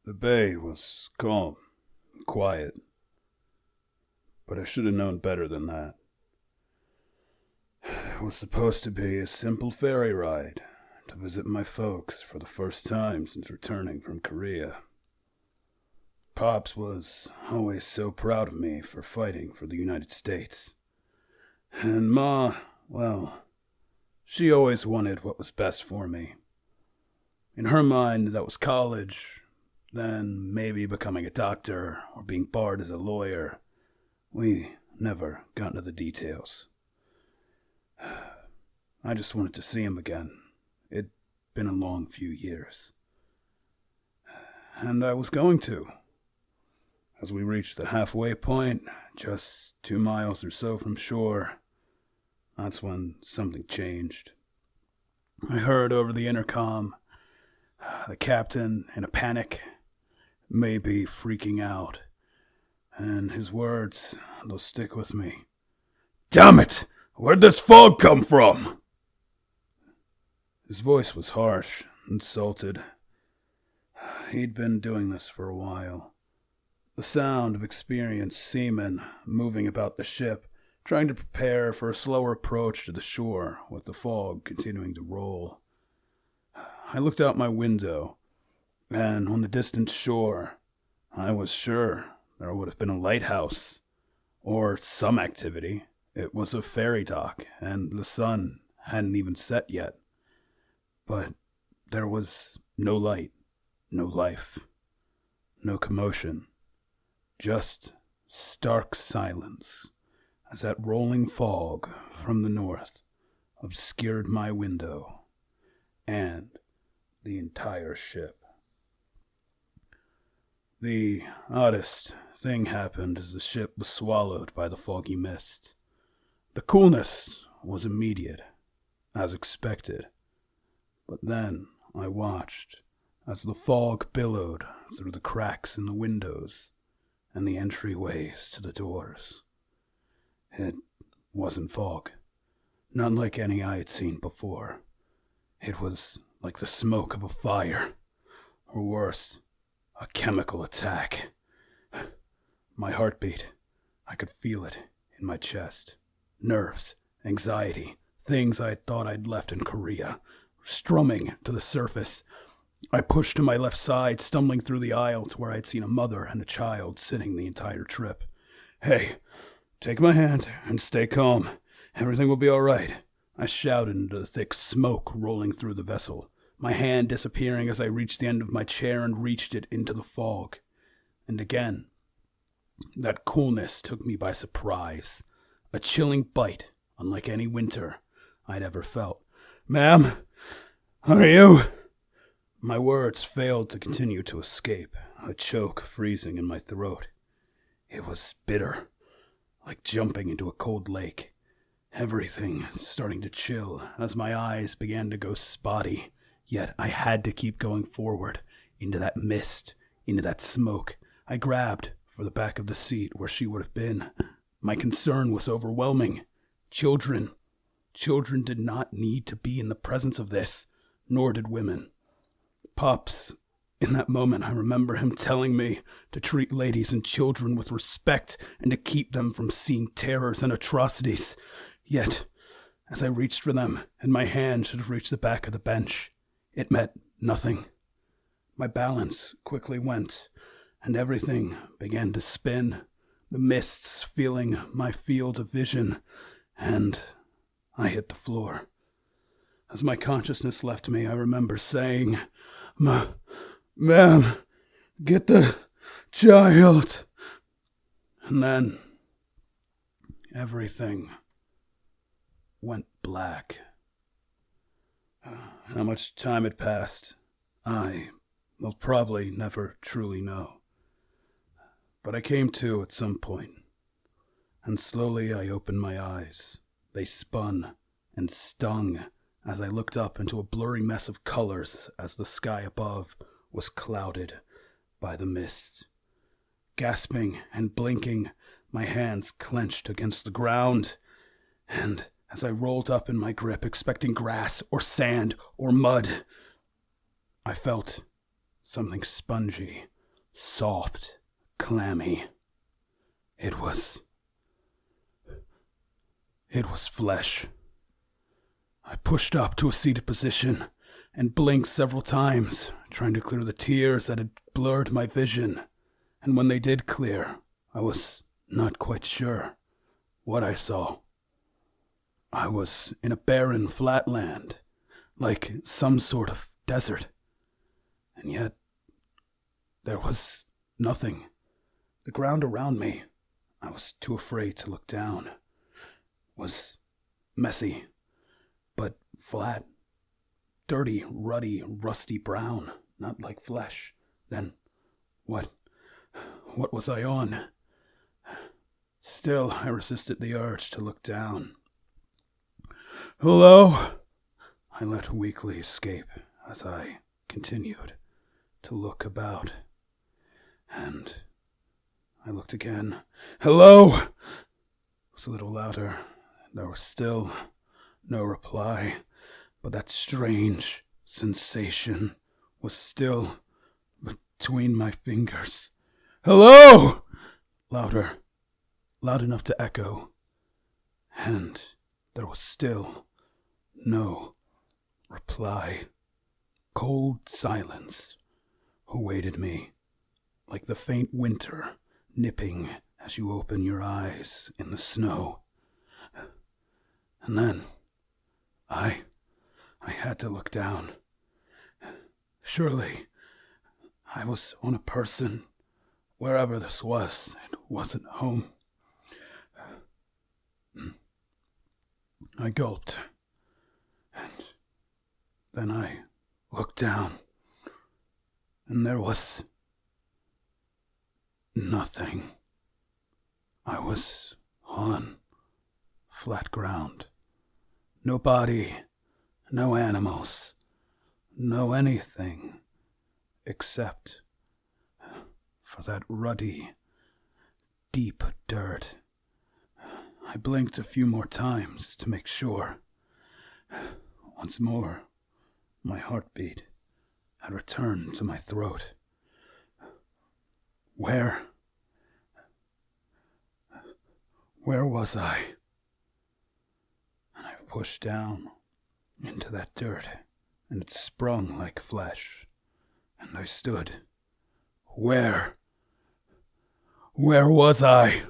The bay was calm and quiet, but I should have known better than that. It was supposed to be a simple ferry ride to visit my folks for the first time since returning from Korea. Pops was always so proud of me for fighting for the United States. And Ma, well, she always wanted what was best for me. In her mind, that was college, then maybe becoming a doctor or being barred as a lawyer. We never got into the details. I just wanted to see him again. It'd been a long few years. And I was going to. As we reached the halfway point, just 2 miles or so from shore, that's when something changed. I heard over the intercom, the captain, in a panic, maybe freaking out, and his words, they'll stick with me. "Damn it! Where'd this fog come from?" His voice was harsh and salted. He'd been doing this for a while. The sound of experienced seamen moving about the ship, trying to prepare for a slower approach to the shore with the fog continuing to roll. I looked out my window, and on the distant shore, I was sure there would have been a lighthouse, or some activity. It was a ferry dock, and the sun hadn't even set yet. But there was no light, no life, no commotion, just stark silence as that rolling fog from the north obscured my window and the entire ship. The oddest thing happened as the ship was swallowed by the foggy mist. The coolness was immediate, as expected, but then I watched as the fog billowed through the cracks in the windows and the entryways to the doors. It wasn't fog, not like any I had seen before. It was like the smoke of a fire, or worse, a chemical attack. My heartbeat, I could feel it in my chest. Nerves, anxiety, things I had thought I'd left in Korea, strumming to the surface. I pushed to my left side, stumbling through the aisle to where I'd seen a mother and a child sitting the entire trip. "Hey, take my hand and stay calm. Everything will be all right," I shouted into the thick smoke rolling through the vessel, my hand disappearing as I reached the end of my chair and reached it into the fog. And again, that coolness took me by surprise, a chilling bite unlike any winter I'd ever felt. "Ma'am, are you?" My words failed to continue to escape, a choke freezing in my throat. It was bitter, like jumping into a cold lake. Everything starting to chill as my eyes began to go spotty, yet I had to keep going forward, into that mist, into that smoke. I grabbed for the back of the seat where she would have been. My concern was overwhelming. Children did not need to be in the presence of this, nor did women. Pops, in that moment I remember him telling me to treat ladies and children with respect and to keep them from seeing terrors and atrocities. Yet, as I reached for them and my hand should have reached the back of the bench, it met nothing. My balance quickly went, and everything began to spin, the mists filling my field of vision, and I hit the floor. As my consciousness left me, I remember saying, "Ma'am, get the child." And then everything went black. How much time had passed, I will probably never truly know. But I came to at some point, and slowly I opened my eyes. They spun and stung as I looked up into a blurry mess of colors as the sky above was clouded by the mist. Gasping and blinking, my hands clenched against the ground, and as I rolled up in my grip, expecting grass or sand or mud, I felt something spongy soft, clammy. It was flesh. I pushed up to a seated position and blinked several times, trying to clear the tears that had blurred my vision. And when they did clear, I was not quite sure what I saw. I was in a barren flatland, like some sort of desert. And yet, there was nothing. The ground around me, I was too afraid to look down, was messy, but flat, dirty, ruddy, rusty brown, not like flesh. Then, what was I on? Still, I resisted the urge to look down. "Hello?" I let weakly escape as I continued to look about. And I looked again. "Hello?" It was a little louder. There was still no reply, but that strange sensation was still between my fingers. "Hello!" Louder, loud enough to echo. And there was still no reply. Cold silence awaited me, like the faint winter nipping as you open your eyes in the snow. And then I had to look down. Surely I was on a person. Wherever this was, it wasn't home. I gulped, and then I looked down, and there was nothing. I was on flat ground. No body, no animals, no anything, except for that ruddy, deep dirt. I blinked a few more times to make sure. Once more, my heartbeat had returned to my throat. Where was I? And I pushed down into that dirt, and it sprung like flesh. And I stood. Where was I?